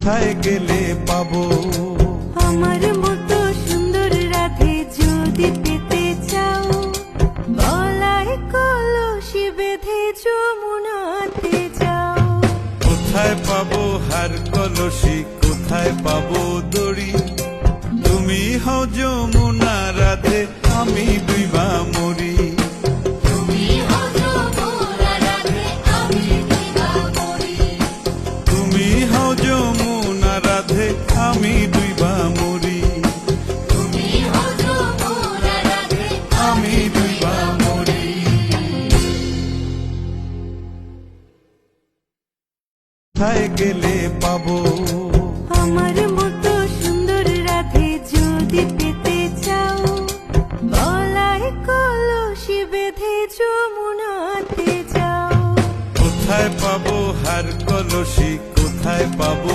কোথায় গেলে পাবো আমার মতো সুন্দর রাধে যদি পেতে চাও, গলায় কলসি বেঁধে যমুনাতে যাও। কোথায় পাবো হার কলসি, কোথায় পাবো দড়ি? তুমি হও যমুনা রাধে, আমি ডুইবা মরি। তুমি হও যমুনা রাধে, আমি ডুইবা মরি। আমি ডুইবা মরি। কোথায় গেলে পাবো আমার মতো সুন্দর রাধে যদি পেতে চাও, গলায় কলসি বেঁধে যমুনাতে যাও। কোথায় পাবো হার কলসি, কোথায় পাবো